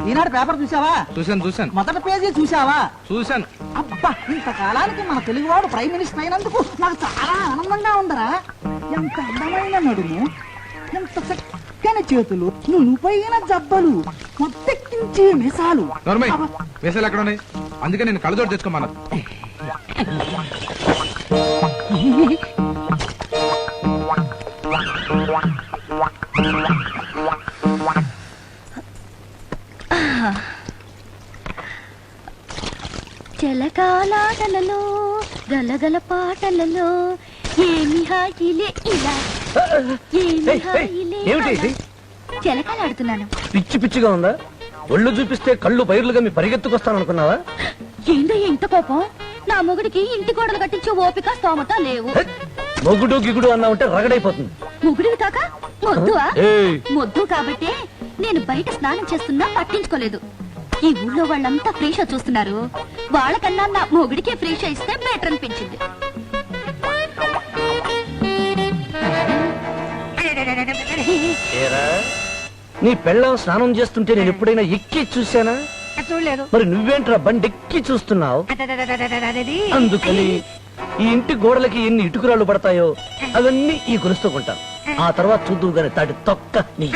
ఈనాడు paper చూసావా? చూశాను. మొదటి పేజీ చూసావా? చూశాను. అబ్బా, ఇంతకాలానికి మన తెలుగువాడు ప్రైమ్ మినిస్టర్ అయినందుకు నాకు చాలా ఆనందంగా ఉందరా. ఎంత అందమైన నడుము, ఎంత చక్కని చేతులు, నునుపైన జబ్బలు, మొత్తెక్కించే మిసాలు. వేసాలు ఎక్కడ ఉన్నాయి? అందుకే నేను కళ్ళజోడు తెచ్చుకోమన్నా. జలకాలాటలలో గలగల పాటలలో ఏమి హాయిలే ఇలా, ఏమి హాయిలే అలా. జలకాలాడుతున్నాను. పిచ్చి పిచ్చిగా ఉందా? ఒళ్ళు చూపిస్తే కళ్ళు బైర్లుగా మీ పరిగెత్తుకొస్తాను అనుకున్నావా? ఏందో ఇంత కోపం? నా మొగుడికి ఇంటి గోడలు కట్టించే ఓపిక స్తోమత లేవు. మొగుడు గిగుడు అన్నా ఉంటే రగడైపోతుంది. మొగుడివి కాక మొద్దువా? మొద్దు కాబట్టి నేను బయట స్నానం చేస్తున్నా పట్టించుకోలేదు. ఈ ఊళ్ళో వాళ్ళంతా ఫ్రీ షో చూస్తున్నారు. వాళ్ళకన్నా నా మొగుడికే ఫ్రీ షో ఇస్తే బెటర్ అనిపించింది. నీ పెళ్ళం స్నానం చేస్తుంటే నేను ఎప్పుడైనా ఎక్కి చూసానా? చూడలేదు. మరి నువ్వేంట్రా బండి ఎక్కి చూస్తున్నావు? అందుకని ఈ ఇంటి గోడలకి ఎన్ని ఇటుకురాళ్ళు పడతాయో అవన్నీ ఈ గొలుస్తూ కొంటాను. ఆ తర్వాత చూద్దు గాని తాటి తొక్క నీ.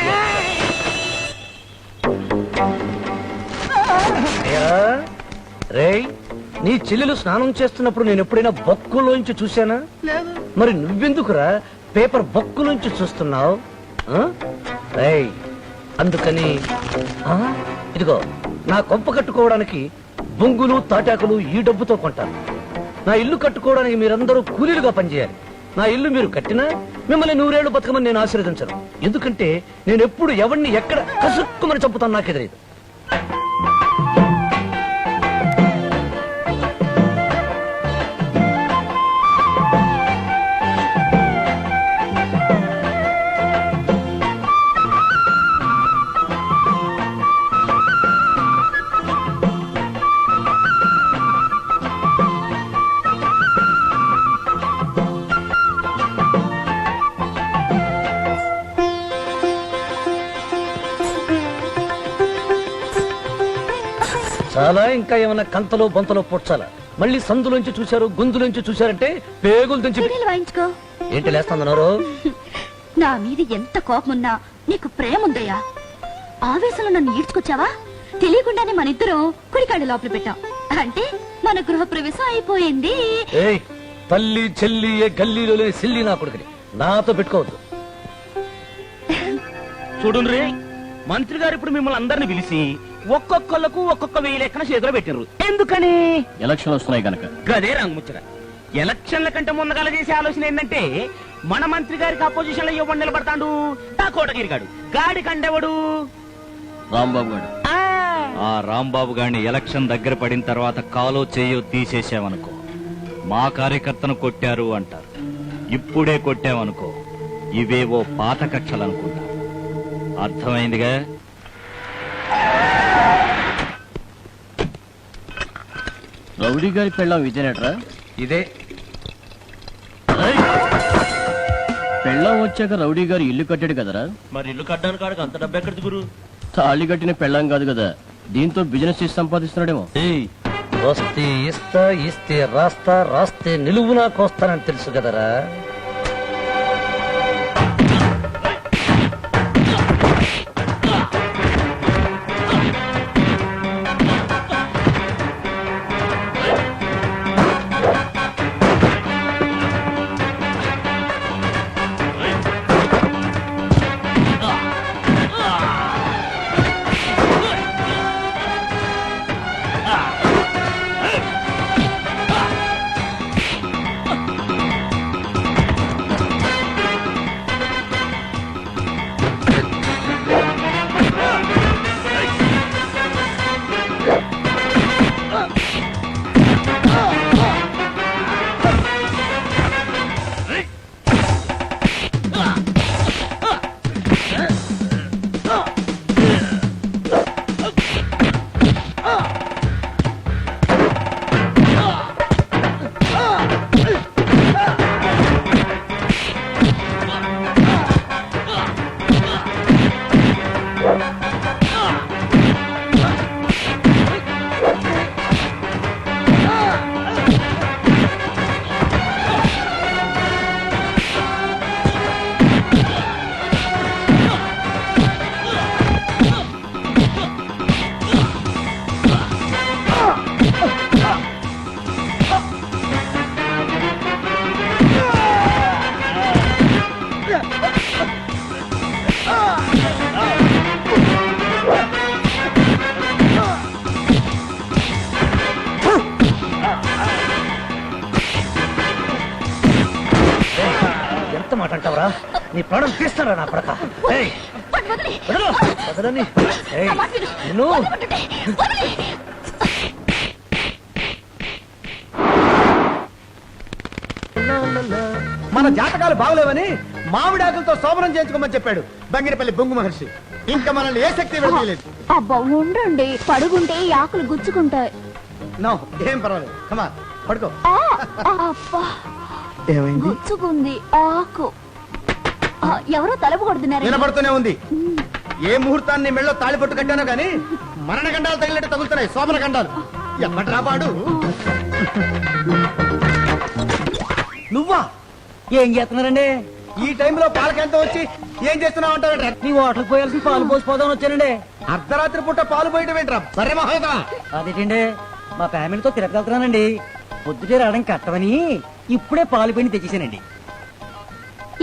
రేయ్, నీ చెల్లెలు స్నానం చేస్తున్నప్పుడు నేను ఎప్పుడైనా బొక్కులోంచి చూశానా? మరి నువ్వెందుకురా పేపర్ బొక్కులోంచి చూస్తున్నావు? రేయ్, అందుకని ఇదిగో నా కొంప కట్టుకోవడానికి బొంగులు తాటాకులు ఈ డబ్బుతో కొంటాను. నా ఇల్లు కట్టుకోవడానికి మీరందరూ కూలీలుగా పనిచేయాలి. నా ఇల్లు మీరు కట్టినా మిమ్మల్ని 100 ఏళ్లు బతకమని నేను ఆశీర్వదించను. ఎందుకంటే నేను ఎప్పుడు ఎవరిని ఎక్కడ కసుక్కుమని చంపుతాను నాకే తెలియదు. చాలా ఇంకా ఏమైనా కంతలో బొంతలో పొడ్చాలా? మళ్ళీ సందులోంచి చూశారు, గొంతులోంచి చూశారంటే పేగులు తెంచి. వాయించుకో. ఏంటి లేస్తామన్నారు? నా మీద ఎంత కోపమున్నా నీకు ప్రేమ ఉందయ్యా. ఆవేశంలో నన్ను ఈడ్చుకొచ్చావా? తెలియకుండానే మన ఇద్దరం కుడికాళ్ళు లోపల పెట్టాం. అంటే మన గృహ ప్రవేశం అయిపోయింది. ఏయ్, తల్లి చెల్లి ఏ గల్లీలో లేని సిల్లి నా కొడుకుని నాతో పెట్టుకోవద్దు. చూడుండ్రి, మంత్రి గారు ఇప్పుడు మిమ్మల్ని అందరిని పిలిచి ఒక్కొక్కళ్ళకు ఒక్కొక్క 1000 లెక్కన చేతిలో పెట్టినారు. ఎందుకని? ఎలక్షన్ వస్తున్నాయి కనుక. గదే రంగుముచ్చట. ఎలక్షన్ల కంటే ముందుగాల చేసే ఆలోచన ఏంటంటే మన మంత్రి గారికి అపోజిషన్ లో ఇవ్వండి నిలబడతాడు ఆ కోటగిరిగాడు. గాడి కండెవడు? రాంబాబు గారు. ఆ రాంబాబు గారిని ఎలక్షన్ దగ్గర పడిన తర్వాత కాలో చేయో తీసేసావనుకో మా కార్యకర్తను కొట్టారు అంటారు. ఇప్పుడే కొట్టావనుకో ఇవేవో పాత కక్షలు అనుకుంటా. అర్థమైందిగా? రౌడీ గారి పెళ్ళాం ఇదేనట్రా? ఇదే. పెళ్ళాం వచ్చాక రౌడీ గారు ఇల్లు కట్టాడు కదరా? మరి ఇల్లు కట్టడానికి కాడికి అంత డబ్బు ఎక్కడిది గురు? తాళి కట్టిన పెళ్ళాం కాదు కదా, దీంతో బిజినెస్ చేసి సంపాదిస్తున్నాడేమో. వస్తే ఇస్తా, ఇస్తే రాస్తా, రాస్తే నిలువునా కోస్తానని తెలుసు కదరా. మాట అంటావరా? నీ ప్రాణం తీస్తారా నా కొడక? ఏయ్, వదలు, వదలని. ఏయ్, నిన్ను. మన జాతకాలు బాగలేవని మామిడాకులతో శోభనం చేయించుకోమని చెప్పాడు బంగినపల్లి బొంగు మహర్షి. ఇంకా మనల్ని ఏ శక్తి విడదీయలేదు. అబ్బా ఉండండి, పడుకుంటే ఈ ఆకులు గుచ్చుకుంటాయి. నో, ఏం పర్వాలేదు. కమా పడుకో. అబ్బా ఏమైంది? గుచ్చుకుంది ఆకు. ఎవరో తలుపు కొడుతున్నారు. వినపడుతూనే ఉంది. ఏ ముహూర్తాన్ని మెళ్ళో తాళిపట్టు కట్టానో గాని మరణ గండాలు తగిలినట్టు తగులుతున్నాయి. శోభన గండాలు ఎప్పట్రా పాడు. నువ్వా ఏం చేస్తున్నారండి? ఈ టైంలో పాలకెంత వచ్చి ఏం చేస్తున్నావు అంటారు? నీ హోటల్కి పోయాల్సి పాలు పోసిపోదామని వచ్చానండి. అర్ధరాత్రి పూట పాలు పోయటం ఏంట్రా? సరే మహోదా. అదేంటండి, మా ఫ్యామిలీతో తిరగలుగుతున్నానండి. పొద్దుటే రావడం కట్టమని ఇప్పుడే పాలు పిండి తెచ్చేసానండి.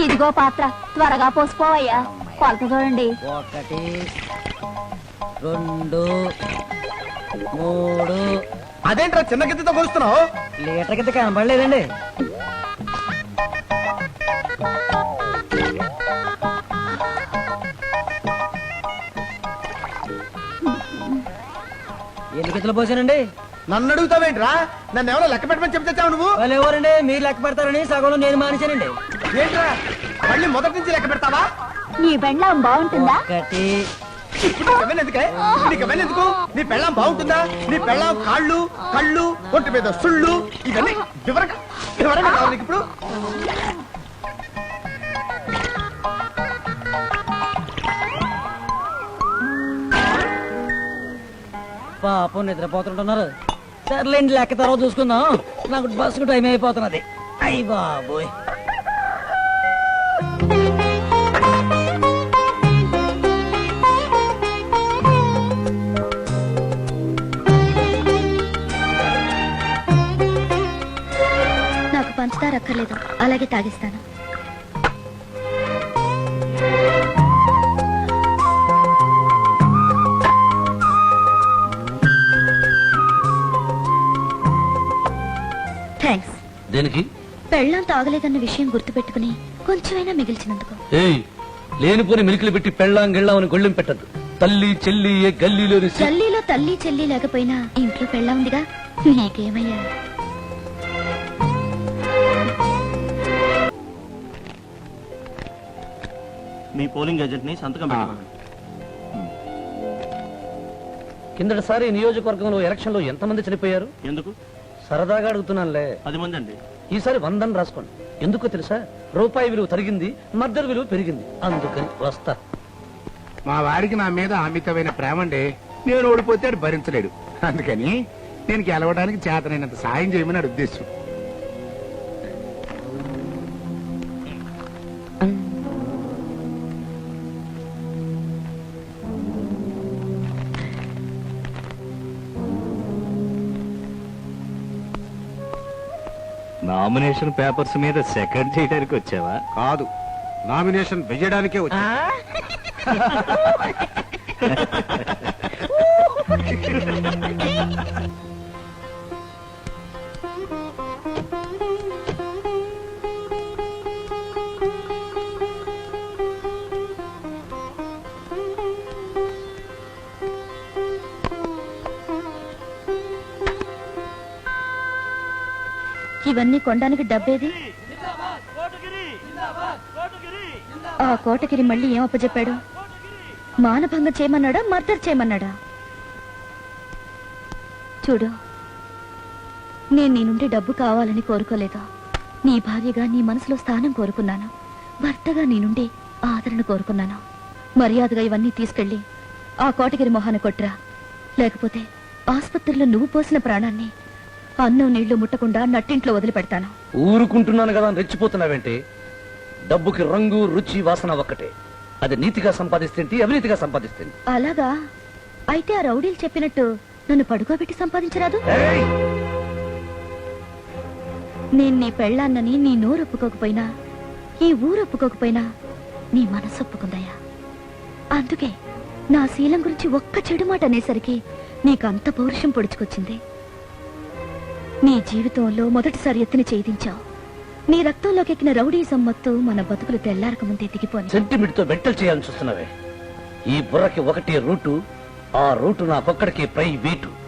ఇదిగో పాత్ర, త్వరగా పోసుకోవయ్యా. కొలత చూడండి. 1 2 3 అదేంట్రా చిన్న గిద్దతో కొలుస్తున్నావు? లీటర్ కింద కనబడలేదండి. ఎన్ని గిద్దలు పోసానండి? నన్ను అడుగుతావేంట్రా? నన్ను ఎవరో లెక్క పెట్టమని చెప్తే నువ్వు వాళ్ళు ఎవరండి? మీరు లెక్క పెడతారని సగంలో నేను మానేశానండి. ఏంట్రా మళ్ళీ మొదటి నుంచి లెక్క పెడతావా? నీ బెండం బాగుంటుందా? 1 ఇప్పుడు నీకు అవన్నీ ఎందుకే? నీకు అవన్నీ ఎందుకు? నీ పెళ్ళాం బాగుంటుందా? నీ పెళ్ళాం కాళ్ళు కళ్ళు ఒంటి మీద సుళ్ళు ఇవన్నీ వివరంగా కావాలి నీకు ఇప్పుడు. పాపం నిద్రపోతుంటున్నారు. సర్లేండి, లెక్క తర్వాత చూసుకుందాం. నాకు బస్సుకు టైం అయిపోతున్నది. అయ్యి బాబోయ్. నాకు పంచదార అక్కర్లేదు, అలాగే తాగిస్తాను. థ్యాంక్స్. దేనికి? పెళ్ళం తాగలేదన్న విషయం గుర్తుపెట్టుకుని కొంచెమైనా మిగిల్చినందుకు. ఏయ్, లేనిపోని మిలికిలు పెట్టి పెళ్ళాం గిళ్ళాం అని గొళ్ళెం పెట్టద్దు. తల్లి చెల్లి ఏ గల్లీలోని గల్లీలో తల్లి చెల్లి లేకపోయినా ఇంట్లో పెళ్ళం ఉందిగా. నీకేమయ్యా? మీ పోలింగ్ ఏజెంట్ ని సంతకం పెట్టమనండి. కిందటిసారి నియోజకవర్గంలో ఎలక్షన్ లో ఎంతమంది చనిపోయారు? ఎందుకు? సరదాగా అడుగుతున్నానులే. 10 మంది అండి. ఈసారి 100 అని రాసుకోండి. ఎందుకో తెలుసా? రూపాయి విలువ తరిగింది, మద్దతు విలువ పెరిగింది. అందుకని వస్తా. మా వాడికి నా మీద అమితమైన ప్రేమ అండి. నేను ఓడిపోతే అది భరించలేడు. అందుకని నేను గెలవడానికి చేతనైనంత సాయం చేయమని నా ఉద్దేశం. నామినేషన్ పేపర్స్ మీద సెకండ్ చేయడానికి వచ్చావా? కాదు, నామినేషన్ వెయ్యడానికే వచ్చా. ఇవన్నీ కొనడానికి డబ్బేది? ఆ కోటగిరి మళ్ళీ ఏం అప్పచెప్పాడు? మానభంగం చేయమన్నాడా, మర్డర్ చేయమన్నాడా? చూడు, నేను నీ నుండి డబ్బు కావాలని కోరుకోలేదు. నీ భార్యగా నీ మనసులో స్థానం కోరుకున్నాను. భర్తగా నీ నుండి ఆదరణ కోరుకున్నాను. మర్యాదగా ఇవన్నీ తీసుకెళ్లి ఆ కోటగిరి మొహాన కొట్రా. లేకపోతే ఆసుపత్రిలో నువ్వు పోసిన ప్రాణాన్ని అన్నం నీళ్లు ముట్టకుండా నట్టింట్లో వదిలిపెడతాను. ఊరుకుంటున్నాను కదా అని రెచ్చిపోతున్నావేంటి? డబ్బుకి రంగు రుచి వాసన ఒక్కటే. అది నీతిగా సంపాదిస్తేంటి, అవినీతిగా సంపాదిస్తేంటి. అలాగా? అయితే ఆ రౌడీలు చెప్పినట్టు నన్ను పడుకోబెట్టి సంపాదించరాదు? నేను నీ పెళ్ళాన్నని నీ నోరు ఒప్పుకోకపోయినా, ఈ ఊరు ఒప్పుకోకపోయినా నీ మనసు ఒప్పుకుందయ్యా. అందుకే నా శీలం గురించి ఒక్క చెడు మాట అనేసరికి నీకంత పౌరుషం పొడుచుకొచ్చింది. నీ జీవితంలో మొదటిసారి ఎత్తిన చేయించావు. నీ రక్తంలోకి ఎక్కిన రౌడీజం మత్తు మన బతుకులు తెల్లారక ముందే దిగిపోని. సెంటిమెంట్ తో బెట్టలు చేయాలని చూస్తున్నావే. ఈ బుర్రకి ఒకటే రూటు, ఆ రూటు నాకొక్కడికి ప్రైవేటు.